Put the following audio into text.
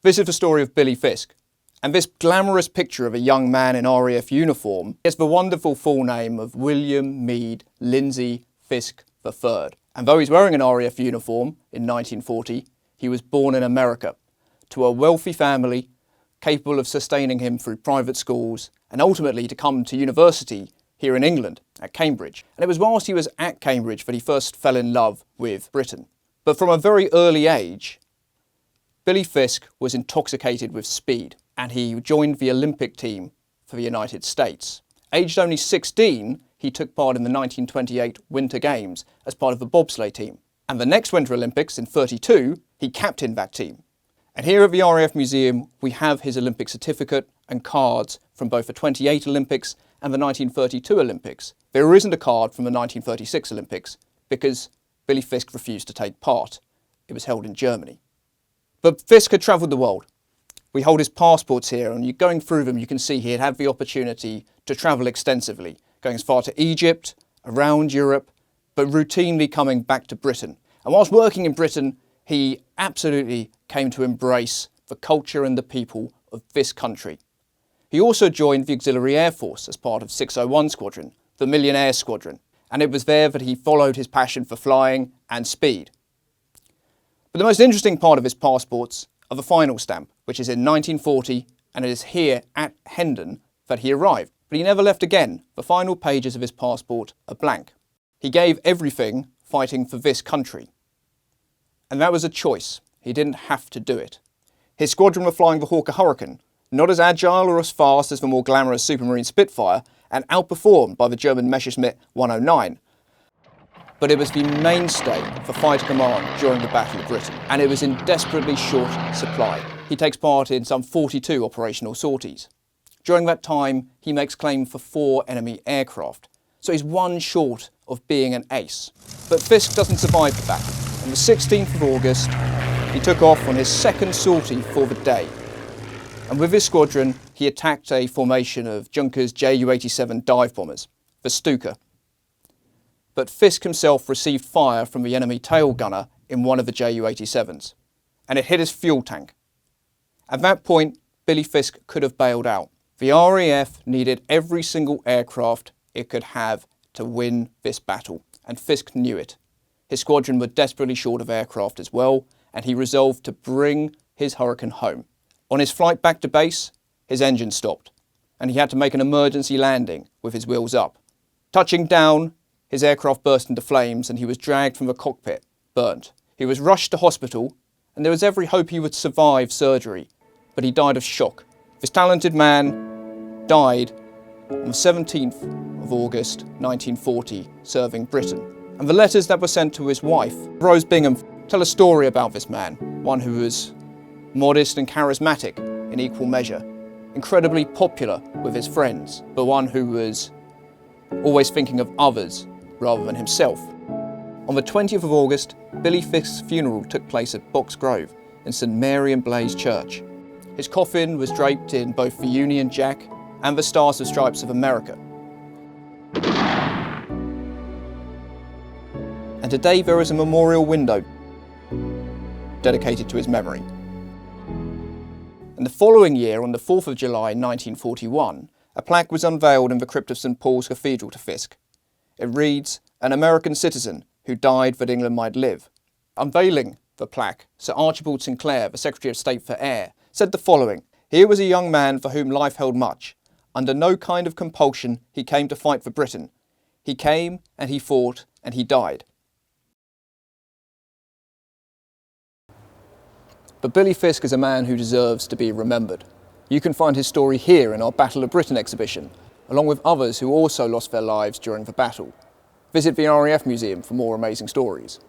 This is the story of Billy Fiske, and this glamorous picture of a young man in RAF uniform is the wonderful full name of William Meade Lindsay Fiske III. And though he's wearing an RAF uniform in 1940, he was born in America to a wealthy family capable of sustaining him through private schools and ultimately to come to university here in England at Cambridge. And it was whilst he was at Cambridge that he first fell in love with Britain. But from a very early age, Billy Fiske was intoxicated with speed and he joined the Olympic team for the United States. Aged only 16, he took part in the 1928 Winter Games as part of the bobsleigh team. And the next Winter Olympics in 32, he captained that team. And here at the RAF Museum, we have his Olympic certificate and cards from both the 28 Olympics and the 1932 Olympics. There isn't a card from the 1936 Olympics because Billy Fiske refused to take part. It was held in Germany. But Fiske had travelled the world. We hold his passports here, and you're going through them, you can see he had had the opportunity to travel extensively, going as far to Egypt, around Europe, but routinely coming back to Britain. And whilst working in Britain, he absolutely came to embrace the culture and the people of this country. He also joined the Auxiliary Air Force as part of 601 Squadron, the Millionaire Squadron, and it was there that he followed his passion for flying and speed. But the most interesting part of his passports are the final stamp, which is in 1940, and it is here at Hendon that he arrived. But he never left again. The final pages of his passport are blank. He gave everything fighting for this country. And that was a choice. He didn't have to do it. His squadron were flying the Hawker Hurricane, not as agile or as fast as the more glamorous Supermarine Spitfire, and outperformed by the German Messerschmitt 109. But it was the mainstay for fighter command during the Battle of Britain, and it was in desperately short supply. He takes part in some 42 operational sorties. During that time, he makes claim for 4 enemy aircraft, so he's one short of being an ace. But Fiske doesn't survive the battle. On the 16th of August, he took off on his second sortie for the day. And with his squadron, he attacked a formation of Junkers Ju-87 dive bombers, the Stuka. But Fiske himself received fire from the enemy tail gunner in one of the Ju-87s, and it hit his fuel tank. At that point, Billy Fiske could have bailed out. The RAF needed every single aircraft it could have to win this battle, and Fiske knew it. His squadron were desperately short of aircraft as well, and he resolved to bring his Hurricane home. On his flight back to base, his engine stopped, and he had to make an emergency landing with his wheels up. Touching down, his aircraft burst into flames and he was dragged from the cockpit, burnt. He was rushed to hospital, and there was every hope he would survive surgery, but he died of shock. This talented man died on the 17th of August 1940, serving Britain. And the letters that were sent to his wife, Rose Bingham, tell a story about this man, one who was modest and charismatic in equal measure, incredibly popular with his friends, but one who was always thinking of others rather than himself. On the 20th of August, Billy Fiske's funeral took place at Box Grove in St Mary and Blaise Church. His coffin was draped in both the Union Jack and the Stars and Stripes of America. And today there is a memorial window dedicated to his memory. And the following year, on the 4th of July 1941, a plaque was unveiled in the crypt of St Paul's Cathedral to Fiske. It reads, "An American citizen who died that England might live." Unveiling the plaque, Sir Archibald Sinclair, the Secretary of State for Air, said the following: "Here was a young man for whom life held much. Under no kind of compulsion he came to fight for Britain. He came and he fought and he died." But Billy Fiske is a man who deserves to be remembered. You can find his story here in our Battle of Britain exhibition, along with others who also lost their lives during the battle. Visit the RAF Museum for more amazing stories.